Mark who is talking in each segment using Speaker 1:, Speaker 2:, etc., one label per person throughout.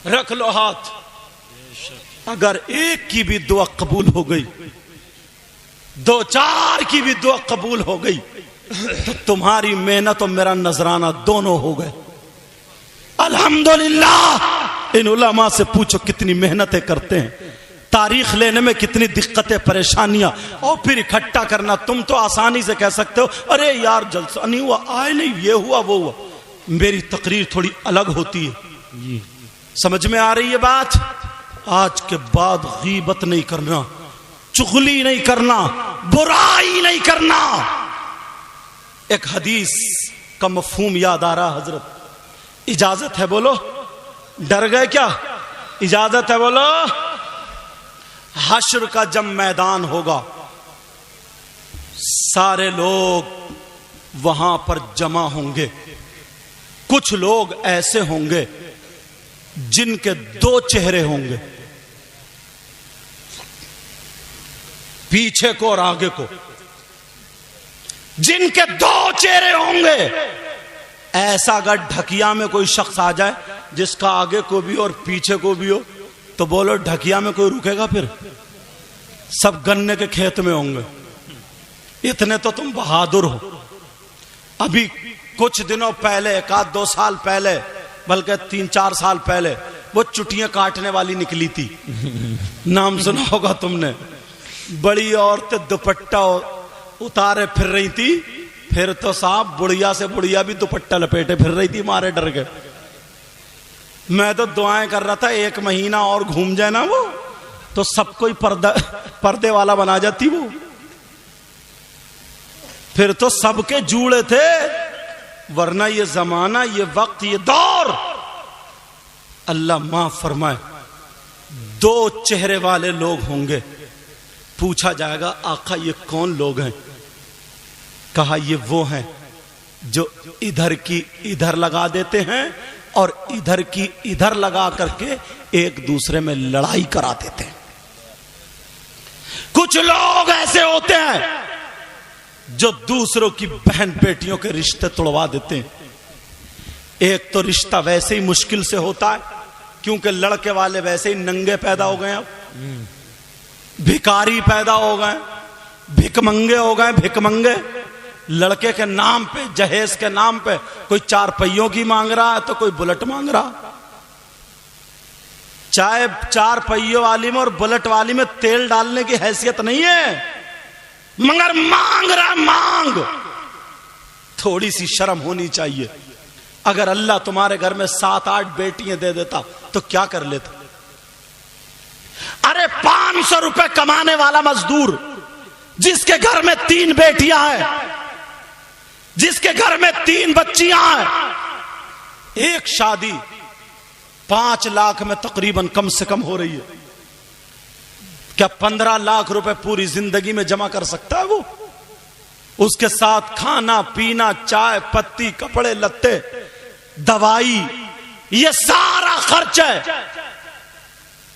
Speaker 1: रख लो हाथ। अगर एक की भी दुआ कबूल हो गई, दो चार की भी दुआ कबूल हो गई, तो तुम्हारी मेहनत और मेरा नजराना दोनों हो गए। अल्हम्दुलिल्लाह। इन उलमा से पूछो कितनी मेहनतें करते हैं, तारीख लेने में कितनी दिक्कतें परेशानियां, और फिर इकट्ठा करना। तुम तो आसानी से कह सकते हो अरे यार जलसा नहीं हुआ, आए नहीं, ये हुआ वो हुआ। मेरी तकरीर थोड़ी अलग होती है। समझ में आ रही है बात? आज के बाद गीबत नहीं करना, चुगली नहीं करना, बुराई नहीं करना। एक हदीस का मफहूम याद आ रहा हजरत, इजाजत है बोलो? डर गए क्या? इजाजत है बोलो? हश्र का जब मैदान होगा, सारे लोग वहां पर जमा होंगे। कुछ लोग ऐसे होंगे जिनके दो चेहरे होंगे, पीछे को और आगे को, जिनके दो चेहरे होंगे। ऐसा अगर ढकिया में कोई शख्स आ जाए जिसका आगे को भी और पीछे को भी हो, तो बोलो ढकिया में कोई रुकेगा? फिर सब गन्ने के खेत में होंगे। इतने तो तुम बहादुर हो। अभी कुछ दिनों पहले, एक आध 2 साल पहले, बल्कि 3-4 साल पहले, वो चुटियां काटने वाली निकली थी। नाम सुना होगा तुमने। बड़ी औरतें दुपट्टा उतारे फिर रही थी। फिर तो साहब बुढ़िया से बुढ़िया भी दुपट्टा लपेटे फिर रही थी, मारे डर के। मैं तो दुआएं कर रहा था 1 महीना और घूम जाए ना वो, तो सबको ही पर्दे वाला बना जाती वो। फिर तो सबके जूड़े थे। वरना ये जमाना, ये वक्त, ये दौर, अल्लाह माफ फरमाए, 2 चेहरे वाले लोग होंगे। पूछा जाएगा आका ये कौन लोग हैं? कहा ये वो हैं जो इधर की इधर लगा देते हैं और इधर की इधर लगा करके एक दूसरे में लड़ाई करा देते हैं। कुछ लोग ऐसे होते हैं जो दूसरों की बहन बेटियों के रिश्ते तोड़वा देते हैं। एक तो रिश्ता वैसे ही मुश्किल से होता है क्योंकि लड़के वाले वैसे ही नंगे पैदा हो गए, अब भिखारी पैदा हो गए, भिकमंगे हो गए। भिकमंगे लड़के के नाम पे, जहेज के नाम पे, कोई 4 पहियों की मांग रहा है तो कोई बुलेट मांग रहा। चाहे 4 पहियों वाली में और बुलेट वाली में तेल डालने की हैसियत नहीं है, मगर मांग रहा, मांग। थोड़ी सी शर्म होनी चाहिए। अगर अल्लाह तुम्हारे घर में 7-8 बेटियां दे देता तो क्या कर लेता? अरे 500 रुपए कमाने वाला मजदूर जिसके घर में 3 बेटियां हैं, जिसके घर में 3 बच्चियां हैं, एक शादी 5 लाख में तकरीबन कम से कम हो रही है। क्या 15 लाख रुपए पूरी जिंदगी में जमा कर सकता है वो? उसके साथ खाना पीना, चाय पत्ती, कपड़े लत्ते, दवाई, ये सारा खर्च है।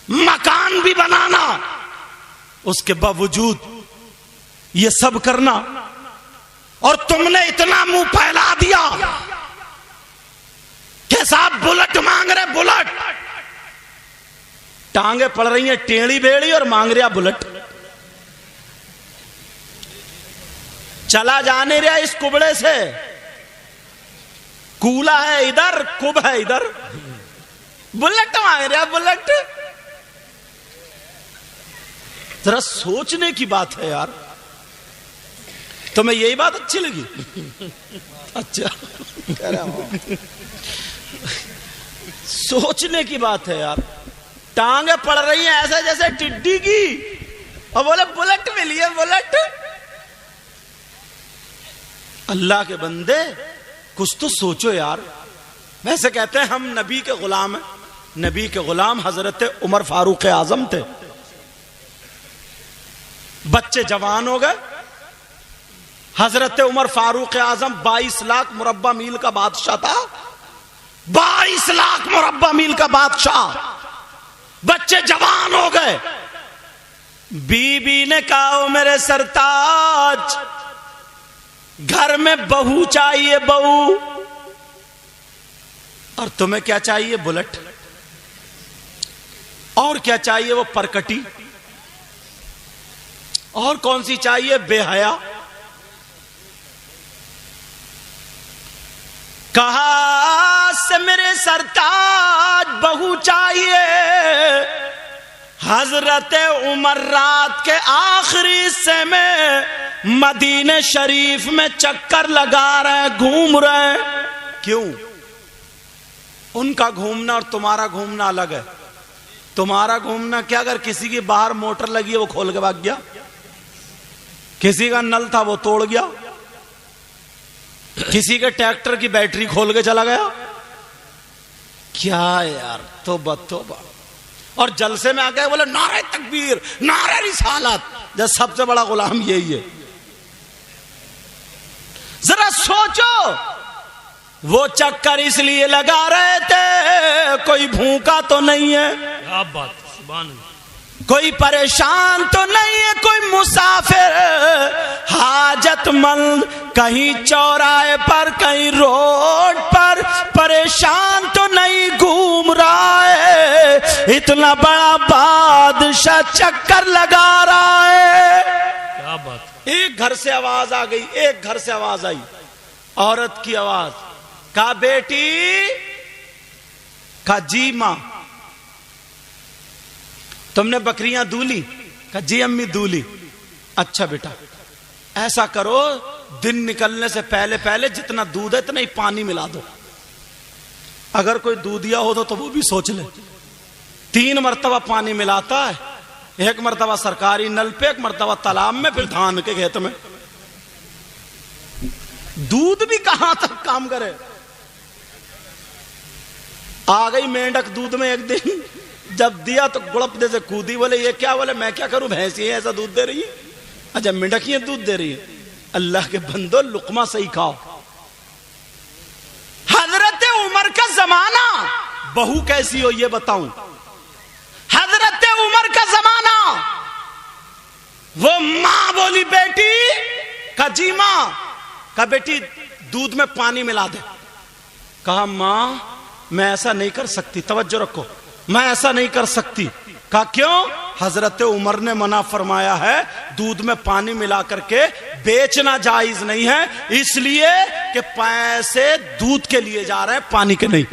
Speaker 1: मकान भी बनाना, उसके बावजूद ये सब करना, और तुमने इतना मुंह फैला दिया कि साहब बुलेट मांग रहे, बुलेट। टांगे पड़ रही हैं टेढ़ी बेड़ी और मांग रहा बुलेट। चला जाने रहा इस कुबड़े से। कूला है इधर, कुब है इधर, बुलेट मांग रहा, बुलेट। जरा सोचने की बात है यार। तुम्हें यही बात अच्छी लगी? अच्छा, सोचने की बात है यार। टांगे पड़ रही हैं ऐसे जैसे टिड्डी की, और बोले बुलेट मिली है, बुलेट। अल्लाह के बंदे कुछ तो सोचो यार। वैसे कहते हैं हम नबी के गुलाम हैं। नबी के गुलाम हजरत उमर फारूक आजम थे। बच्चे जवान हो गए। हजरत उमर फारूक आजम 22 लाख मुरब्बा मील का बादशाह था। 22 लाख मुरब्बा मील का बादशाह। बच्चे जवान हो गए। बीबी ने कहा मेरे सरताज, घर में बहू चाहिए, बहू। और तुम्हें क्या चाहिए? बुलेट। और क्या चाहिए? वो परकटी। और कौन सी चाहिए? बेहया। कहा से मेरे सरताज बहू चाहिए। हजरत उमर रात के आखिरी हिस्से में मदीने शरीफ में चक्कर लगा रहे, घूम रहे। क्यों? उनका घूमना और तुम्हारा घूमना अलग है। तुम्हारा घूमना क्या, अगर किसी की बाहर मोटर लगी है वो खोल के भाग गया, किसी का नल था वो तोड़ गया, किसी के ट्रैक्टर की बैटरी खोल के चला गया। क्या यार, तौबा तौबा। और जलसे में आ गए बोले नारे तकबीर, नारे रिसालत, जब सबसे बड़ा गुलाम यही है। जरा सोचो, वो चक्कर इसलिए लगा रहे थे कोई भूखा तो नहीं है,
Speaker 2: क्या बात, सुभान अल्लाह।
Speaker 1: कोई परेशान तो नहीं है, कोई मुसाफिर हाजतमंद कहीं चौराहे पर कहीं रोड पर परेशान तो नहीं घूम रहा है। इतना बड़ा बादशाह चक्कर लगा रहा है।
Speaker 2: क्या बात।
Speaker 1: एक घर से आवाज आ गई, एक घर से आवाज आई, औरत की आवाज। कहा बेटी, कहा जी मां। तुमने बकरियां दूली? कहा जी अम्मी दूली। अच्छा बेटा, ऐसा करो, दिन निकलने से पहले पहले जितना दूध है इतना ही पानी मिला दो। अगर कोई दूधिया हो तो वो भी सोच ले। 3 मरतबा पानी मिलाता है, 1 मरतबा सरकारी नल पे, 1 मरतबा तालाब में, फिर धान के खेत में। दूध भी कहां तक काम करे। आ गई मेंढक दूध में एक दिन, जब दिया तो गुड़प दे से कूदी। बोले ये क्या? बोले मैं क्या करूं, भैंसी है ऐसा दूध दे रही है। अच्छा, मेंढकियां दूध दे रही है। अल्लाह के बंदो, लुकमा सही खाओ। हजरत उमर का जमाना, बहू कैसी हो ये बताऊं। हजरत उमर का जमाना, वो मां बोली बेटी, कहा जी मां। कहा बेटी दूध में पानी मिला दे। कहा मां मैं ऐसा नहीं कर सकती, तवज्जो रखो, मैं ऐसा नहीं कर सकती। कहा क्यों? हजरत उमर ने मना फरमाया है, दूध में पानी मिला करके बेचना जायज नहीं है, इसलिए कि पैसे दूध के लिए जा रहे हैं, पानी के नहीं।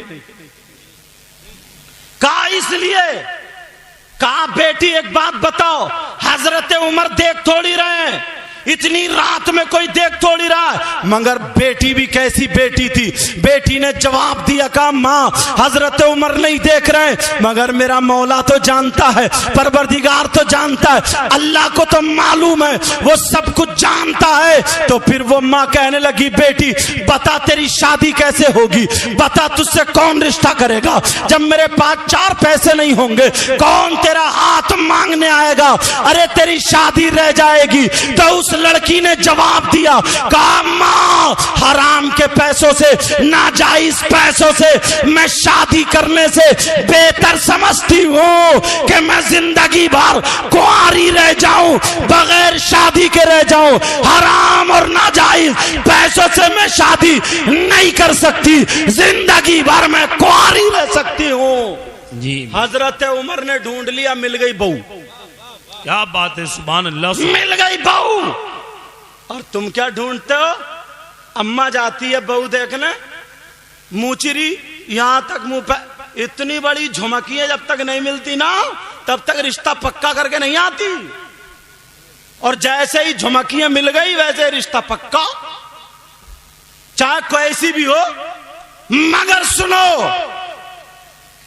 Speaker 1: कहा इसलिए। कहा बेटी एक बात बताओ, हजरत उमर देख थोड़ी रहे हैं, इतनी रात में कोई देख थोड़ी रहा है। मगर बेटी भी कैसी बेटी थी, बेटी ने जवाब दिया, कहा मां हजरत उमर नहीं देख रहे, मगर मेरा मौला तो जानता है, परवरदिगार तो जानता है, अल्लाह को तो मालूम है, वो सब कुछ जानता है। तो फिर वो मां कहने लगी बेटी बता तेरी शादी कैसे होगी, बता तुझसे कौन रिश्ता करेगा, जब मेरे पास 4 पैसे नहीं होंगे कौन तेरा हाथ मांगने आएगा, अरे तेरी शादी रह जाएगी। तो उस लड़की ने जवाब दिया, कहा मां हराम के पैसों से, नाजायज पैसों से मैं शादी करने से बेहतर समझती हूं कि मैं जिंदगी भर कुंवारी रह जाऊं, बगैर शादी के रह जाऊं। हराम और नाजायज पैसों से मैं शादी नहीं कर सकती, जिंदगी भर मैं कुंवारी रह सकती हूं।
Speaker 2: जी
Speaker 1: हजरत उमर ने ढूंढ लिया, मिल गई बहू।
Speaker 2: क्या बात है, सुभान अल्लाह।
Speaker 1: मिल गई बहू। और तुम क्या ढूंढते हो? अम्मा जाती है बहू देखने, मुचरी यहां तक मुंह पे, इतनी बड़ी झुमकी है, जब तक नहीं मिलती ना तब तक रिश्ता पक्का करके नहीं आती। और जैसे ही झुमकियां मिल गई वैसे रिश्ता पक्का, चाहे कैसी भी हो। मगर सुनो,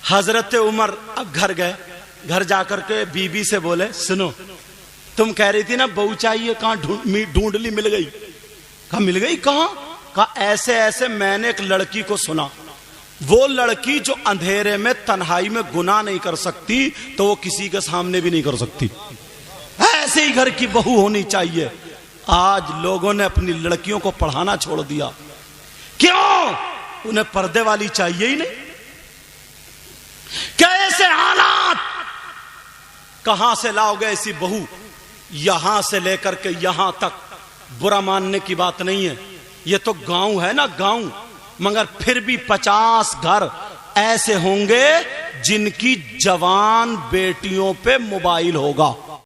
Speaker 1: हजरत उमर अब घर गए, घर जाकर के बीबी से बोले सुनो तुम कह रही थी ना बहू चाहिए, कहां ढूंढ ली, मिल गई। कहा मिल गई कहां? कहा ऐसे ऐसे मैंने एक लड़की को सुना, वो लड़की जो अंधेरे में तन्हाई में गुनाह नहीं कर सकती तो वो किसी के सामने भी नहीं कर सकती, ऐसे ही घर की बहू होनी चाहिए। आज लोगों ने अपनी लड़कियों को पढ़ाना छोड़ दिया। क्यों? उन्हें पर्दे वाली चाहिए ही नहीं। कैसे हालात, कहां से लाओगे ऐसी बहू? यहां से लेकर के यहां तक, बुरा मानने की बात नहीं है, ये तो गांव है ना, गांव, मगर फिर भी 50 घर ऐसे होंगे जिनकी जवान बेटियों पे मोबाइल होगा।